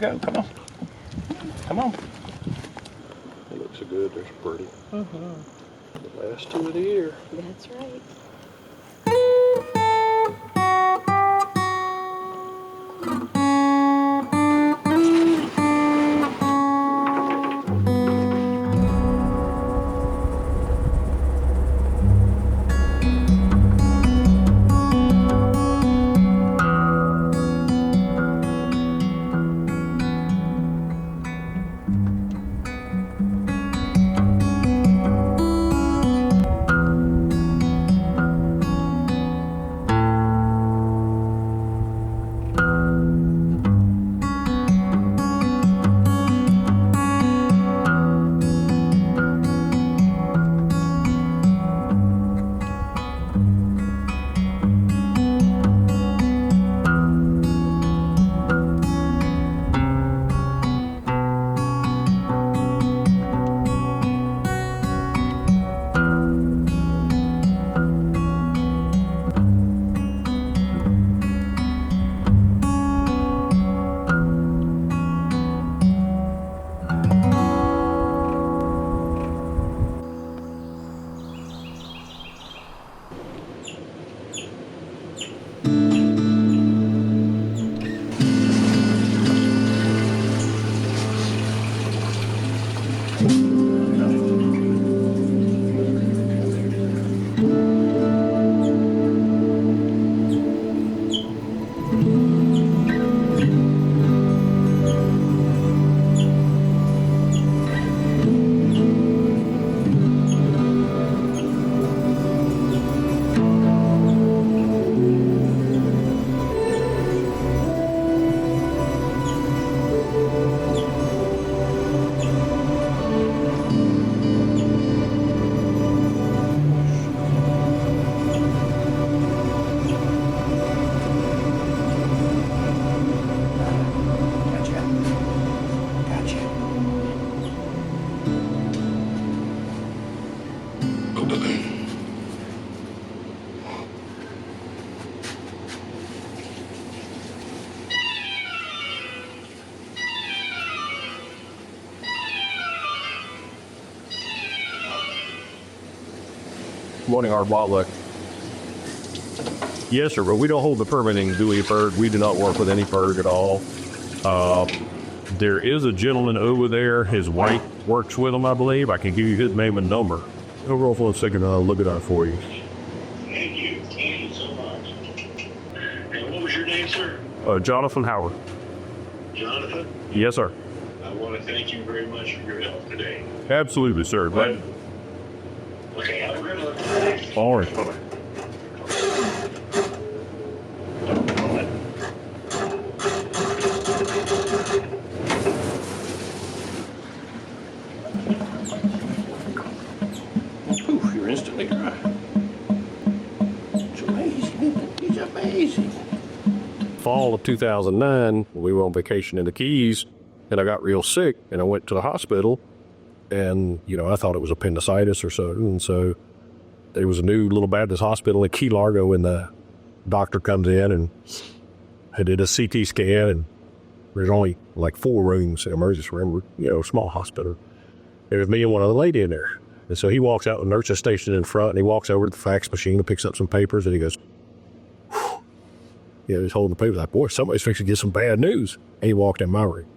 go. Come on. Come on. It looks so good. They're pretty. The last two of the year. That's right. Morning, our potluck. Yes, sir, but we don't hold the permitting, do we, Ferg? We do not work with any Ferg at all. There is a gentleman over there. His wife works with him, I believe. I can give you his name and number. Hold on for a second, I'll look it up for you. Thank you. Thank you so much. And what was your name, sir? Jonathan Howard. Jonathan? Yes, sir. I want to thank you very much for your help today. Absolutely, sir. But, okay, have a good one. All right. Bye-bye. Poof, you're instantly dry. It's amazing. It's amazing. Fall of 2009, we were on vacation in the Keys, and I got real sick, and I went to the hospital, and, you know, I thought it was appendicitis or so, and so there was a new little Baptist hospital in Key Largo, and the doctor comes in, and I did a CT scan, and there's only like 4 rooms in emergency room, you know, small hospital. There was me and one other lady in there. And so he walks out, the nurse is stationed in front, and he walks over to the fax machine and picks up some papers, and he goes, whew. You know, he's holding the papers like, boy, somebody's fixing to get some bad news. And he walked in my room.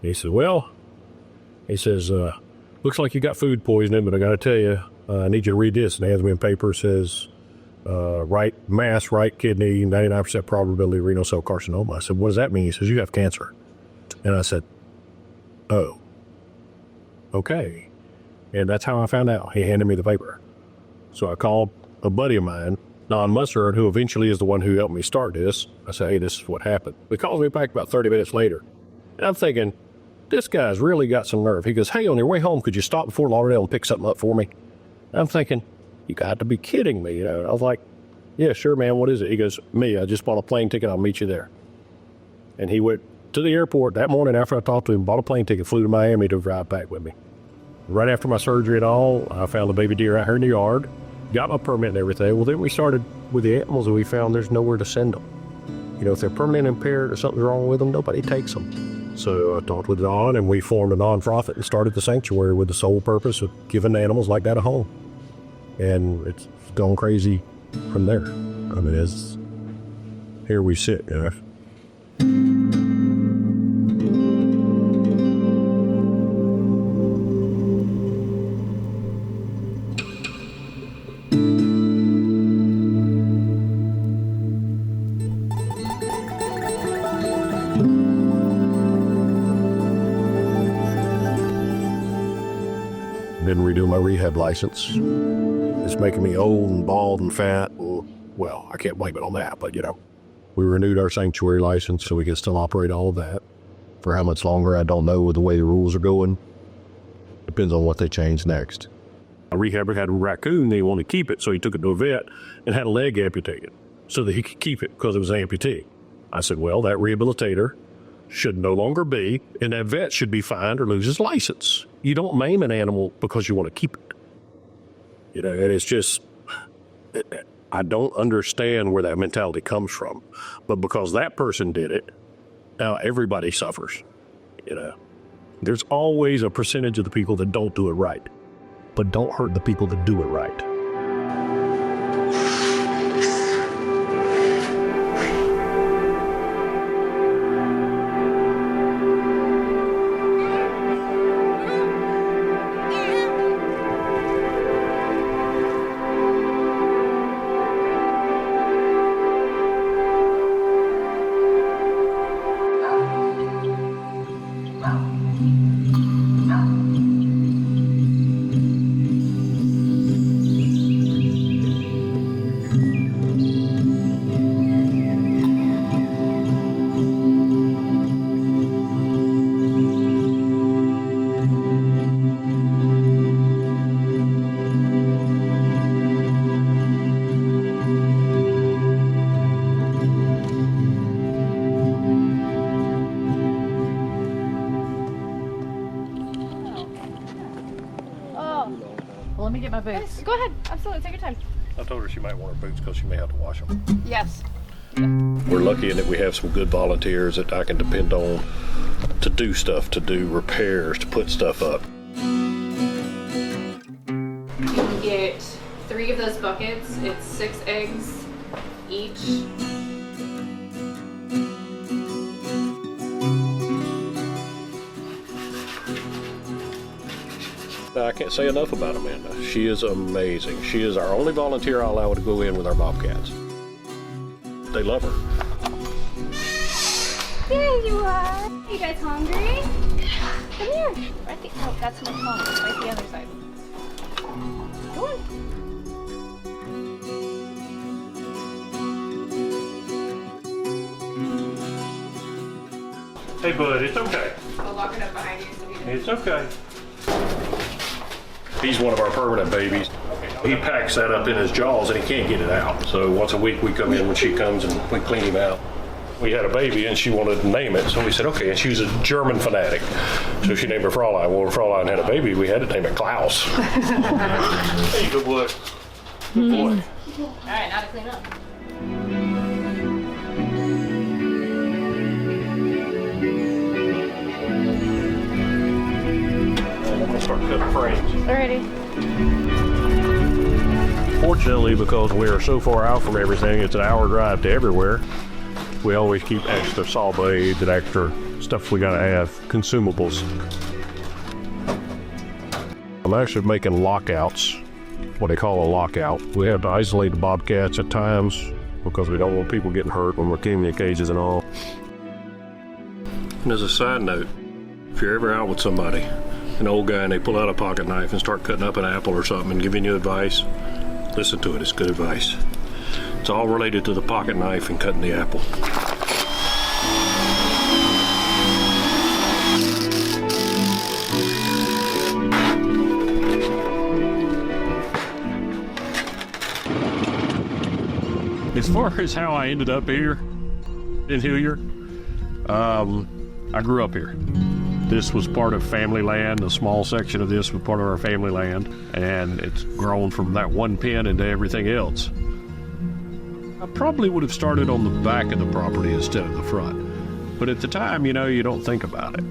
And he said, well, he says, looks like you got food poisoning, but I got to tell you, I need you to read this. And he hands me a paper. It says, right mass, right kidney, 99% probability of renal cell carcinoma. I said, what does that mean? He says, you have cancer. And I said, oh, okay. And that's how I found out. He handed me the paper. So I called a buddy of mine, Don Mustard, who eventually is the one who helped me start this. I said, hey, this is what happened. He calls me back about 30 minutes later. And I'm thinking, this guy's really got some nerve. He goes, hey, on your way home, could you stop before Lauderdale and pick something up for me? And I'm thinking, you got to be kidding me. You know, I was like, yeah, sure, man. What is it? He goes, me, I just bought a plane ticket. I'll meet you there. And he went to the airport that morning after I talked to him, bought a plane ticket, flew to Miami to drive back with me. Right after my surgery and all, I found a baby deer out here in the yard, got my permit and everything. Well, then we started with the animals, and we found there's nowhere to send them. You know, if they're permanently impaired or something's wrong with them, nobody takes them. So I talked with Don, and we formed a nonprofit and started the sanctuary with the sole purpose of giving animals like that a home. And it's gone crazy from there. I mean, it's here we sit, you know. Didn't redo my rehab license. It's making me old and bald and fat. Well, I can't blame it on that, but you know, we renewed our sanctuary license so we can still operate all of that. For how much longer, I don't know with the way the rules are going. Depends on what they change next. A rehabber had a raccoon, they wanted to keep it, so he took it to a vet and had a leg amputated so that he could keep it because it was an amputee. I said, well, that rehabilitator should no longer be, and that vet should be fined or lose his license. You don't maim an animal because you want to keep it. You know, and it's just, I don't understand where that mentality comes from. But because that person did it, now everybody suffers. You know, there's always a percentage of the people that don't do it right. But don't hurt the people that do it right. Let me get my boots. Go ahead. Absolutely. Take your time. I told her she might want her boots because she may have to wash them. Yes. We're lucky in that we have some good volunteers that I can depend on to do stuff, to do repairs, to put stuff up. You can get 3 of those buckets. It's 6 eggs each. I can't say enough about Amanda. She is amazing. She is our only volunteer I'll allow to go in with our bobcats. They love her. There you are. You guys hungry? Come here. Right the, oh, that's my phone. Right the other side. Go on. Hey, bud, it's okay. I'll lock it up behind you so you can... It's okay. He's one of our permanent babies. He packs that up in his jaws and he can't get it out. So once a week we come in when she comes and we clean him out. We had a baby and she wanted to name it, so we said, okay, and she was a German fanatic. So she named her Fraulein. Well, when Fraulein had a baby, we had to name it Klaus. Hey, good boy. Good boy. All right, now to clean up. I'm gonna start cutting frames. Alrighty. Fortunately, because we are so far out from everything, it's an hour drive to everywhere. We always keep extra saw blades and extra stuff we gotta have, consumables. I'm actually making lockouts, what they call a lockout. We have to isolate the bobcats at times because we don't want people getting hurt when we're cleaning the cages and all. And as a side note, if you're ever out with somebody, an old guy, and they pull out a pocket knife and start cutting up an apple or something and giving you advice, listen to it, it's good advice. It's all related to the pocket knife and cutting the apple. As far as how I ended up here in Hilliard, I grew up here. This was part of family land. A small section of this was part of our family land, and it's grown from that one pen into everything else. I probably would have started on the back of the property instead of the front. But at the time, you know, you don't think about it.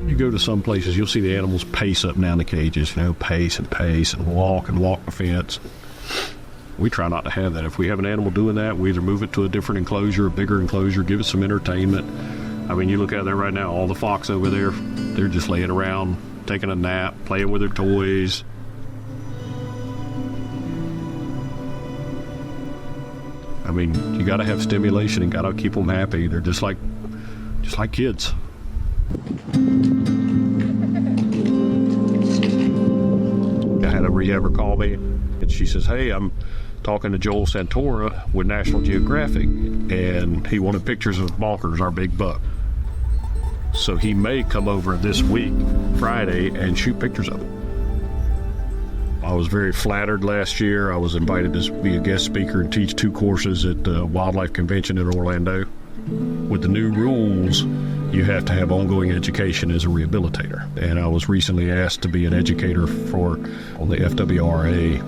You go to some places, you'll see the animals pace up and down the cages, you know, pace and walk the fence. We try not to have that. If we have an animal doing that, we either move it to a different enclosure, a bigger enclosure, give it some entertainment. I mean, you look out there right now, all the fox over there, they're just laying around, taking a nap, playing with their toys. I mean, you got to have stimulation and got to keep them happy. They're just like kids. I had a rehabber call me, and she says, "Hey, I'm talking to Joel Santora with National Geographic, and he wanted pictures of Bonkers, our big buck. So he may come over this week, Friday, and shoot pictures of him." I was very flattered last year. I was invited to be a guest speaker and teach 2 courses at the Wildlife Convention in Orlando. With the new rules, you have to have ongoing education as a rehabilitator. And I was recently asked to be an educator on the FWRA.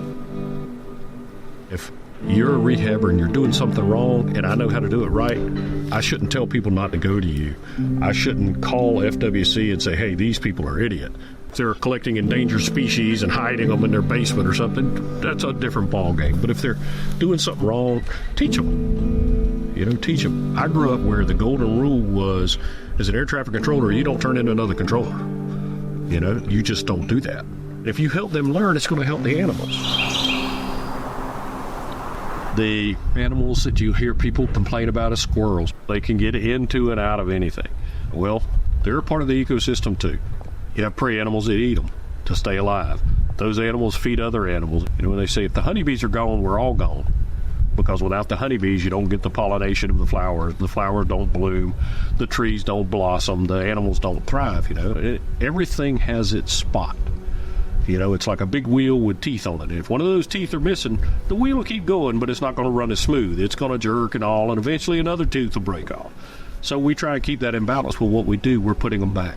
If you're a rehabber and you're doing something wrong and I know how to do it right, I shouldn't tell people not to go to you. I shouldn't call FWC and say, "Hey, these people are idiot." If they're collecting endangered species and hiding them in their basement or something, that's a different ballgame. But if they're doing something wrong, teach them. You know, teach them. I grew up where the golden rule was, as an air traffic controller, you don't turn into another controller. You know, you just don't do that. If you help them learn, it's going to help the animals. The animals that you hear people complain about are squirrels. They can get into and out of anything. Well, they're a part of the ecosystem too. You have prey animals that eat them to stay alive. Those animals feed other animals. You know, when they say if the honeybees are gone, we're all gone. Because without the honeybees, you don't get the pollination of the flowers. The flowers don't bloom. The trees don't blossom. The animals don't thrive, you know. Everything has its spot. You know, it's like a big wheel with teeth on it. If one of those teeth are missing, the wheel will keep going, but it's not going to run as smooth. It's going to jerk and all, and eventually another tooth will break off. So we try and keep that in balance. Well, what we do, we're putting them back.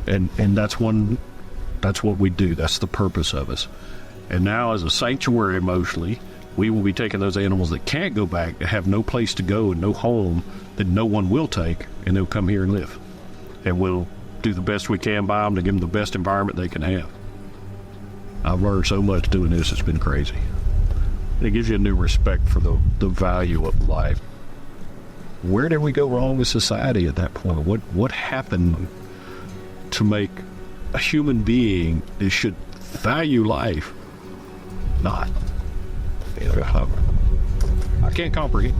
And that's what we do. That's the purpose of us. And now as a sanctuary emotionally, we will be taking those animals that can't go back, that have no place to go and no home, that no one will take, and they'll come here and live. And we'll do the best we can by them to give them the best environment they can have. I've learned so much doing this, it's been crazy. And it gives you a new respect for the value of life. Where did we go wrong as society at that point? What happened to make a human being that should value life not? I can't comprehend.